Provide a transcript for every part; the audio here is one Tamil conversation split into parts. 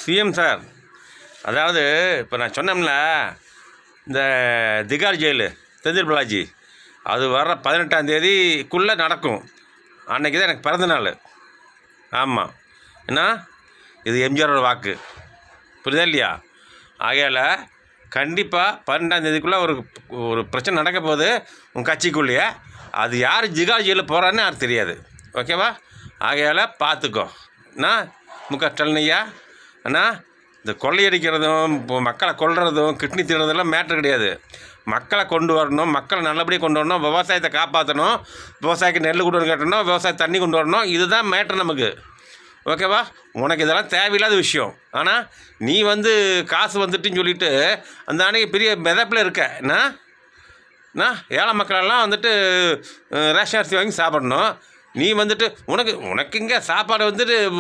சிஎம் சார், அதாவது இப்போ நான் சொன்னோம்ல, இந்த திகார் ஜெயிலு செந்தில் பாலாஜி அது வர்ற 18ஆம் தேதிக்குள்ளே நடக்கும். அன்றைக்கி தான் எனக்கு பிறந்த நாள். ஆமாம், ஏன்னா இது எம்ஜிஆரோட வாக்கு, புரியுதா இல்லையா? ஆகையால் கண்டிப்பாக 12ஆம் தேதிக்குள்ளே ஒரு பிரச்சனை நடக்க போகுது உங்கள் கட்சிக்குள்ளேயே. அது யார் திகார் ஜெயிலில் போகிறான்னு யாருக்கு தெரியாது, ஓகேவா? ஆகையால் பார்த்துக்கோ. அண்ணா ஸ்டாலின் ஐயா, அண்ணா இந்த கொள்ளையடிக்கிறதும் மக்களை கொல்றதும் கிட்னி தீர்றதெல்லாம் மேட்ரு கிடையாது. மக்களை கொண்டு வரணும், மக்களை நல்லபடியாக கொண்டு வரணும், விவசாயத்தை காப்பாற்றணும், விவசாயிக்கு நெல் கொண்டு கட்டணும், விவசாய தண்ணி கொண்டு வரணும். இதுதான் மேட்ரு நமக்கு, ஓகேவா? உனக்கு இதெல்லாம் தேவையில்லாத விஷயம். ஆனால் நீ காசு வந்துட்டுன்னு சொல்லிவிட்டு அந்த அன்னைக்கு பெரிய மிதப்பில் இருக்க. என்ன ஏழை மக்களெல்லாம் ரேஷன் அரிசி வாங்கி சாப்பிடணும். நீ உனக்கு இங்கே சாப்பாடு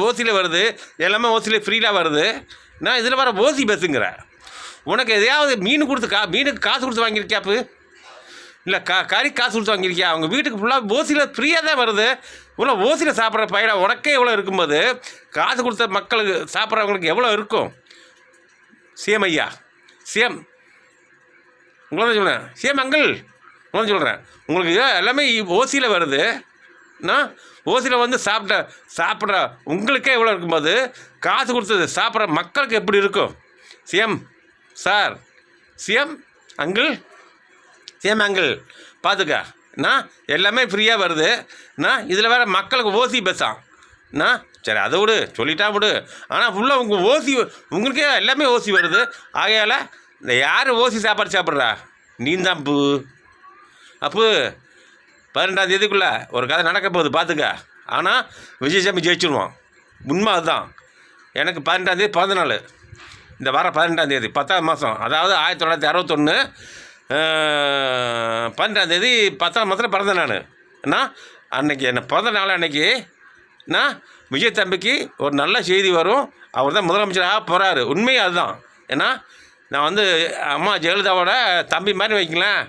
ஓசியில் வருது, எல்லாமே ஓசியில் ஃப்ரீயாக வருது. நான் இதில் வர ஓசி பஸ்ஸுங்கிற உனக்கு எதையாவது மீனுக்கு காசு கொடுத்து வாங்கியிருக்கியாப்பு? இல்லை கறி காசு கொடுத்து வாங்கியிருக்கியா? அவங்க வீட்டுக்கு ஃபுல்லாக ஓசியில் ஃப்ரீயாக தான் வருது. இவ்வளோ ஓசியில் சாப்பிட்ற பயிரை உனக்கே எவ்வளோ இருக்கும்போது காசு கொடுத்த மக்களுக்கு சாப்பிட்றவங்களுக்கு எவ்வளோ இருக்கும்? சிஎம் ஐயா, சிஎம் உங்களை தான் சொல்கிறேன். சிஎம் அங்கிள் உங்களை சொல்கிறேன். உங்களுக்கு எல்லாமே ஓசியில் வருது. ஓசியில் சாப்பிட்ற உங்களுக்கே எவ்வளோ இருக்கும்போது காசு கொடுத்தது சாப்பிட்ற மக்களுக்கு எப்படி இருக்கும்? CM sir, CM uncle, CM uncle பார்த்துக்க. எல்லாமே ஃப்ரீயாக வருது. இதில் வேறு மக்களுக்கு ஓசி பஸ்ஸாம். சரி அதை விடு, சொல்லிட்டா விடு. ஆனால் ஃபுல்லாக உங்களுக்கே எல்லாமே ஓசி வருது. ஆகையால் இந்த யார் ஓசி சாப்பாடு சாப்பிட்றா? நீ தான் அப்பு 12ஆம் தேதிக்குள்ளே ஒரு கதை நடக்க போகுது, பார்த்துக்க. ஆனால் விஜயசாமி ஜெயிச்சிடுவான், உண்மை அதுதான். எனக்கு 12ஆம் தேதி பிறந்த நாள், இந்த வாரம் 12ஆம் தேதி 10ஆம் மாதம், அதாவது 1961 12ஆம் தேதி 10ஆம் மாதத்தில் பிறந்த நான். அன்றைக்கி என்ன பிறந்த நாள் அன்றைக்கி விஜய் தம்பிக்கு ஒரு நல்ல செய்தி வரும். அவர் தான் முதலமைச்சராக போகிறாரு. உண்மையாக அதுதான். ஏன்னா நான் அம்மா ஜெயலலிதாவோட தம்பி மாதிரி வைக்கலாம்.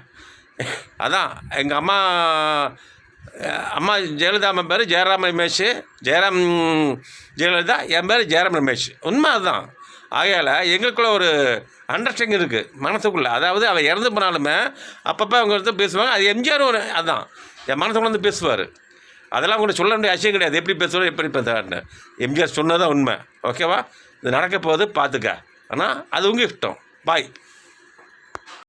அதான் எங்கள் அம்மா ஜெயலலிதா பேர் ஜெயராம் ரமேஷ், ஜெயலலிதா, என் பேர் ஜெயராம் ரமேஷ். உண்மை அதுதான். ஆகையால் எங்களுக்குள்ள ஒரு அண்டர்ஸ்டாண்டிங் இருக்குது மனசுக்குள்ளே. அதாவது அவள் இறந்து போனாலுமே அப்பப்போ அவங்க பேசுவாங்க. அது எம்ஜிஆர் அதுதான் என் மனசுக்குள்ள பேசுவார். அதெல்லாம் உங்களுக்கு சொல்ல வேண்டிய விஷயம் கிடையாது. எப்படி பேசுவார், எப்படி பேசுவார்னு எம்ஜிஆர் சொன்னதான் உண்மை, ஓகேவா? இது நடக்க போகுது, பார்த்துக்க. ஆனால் அது உங்கள் இஷ்டம். பாய்.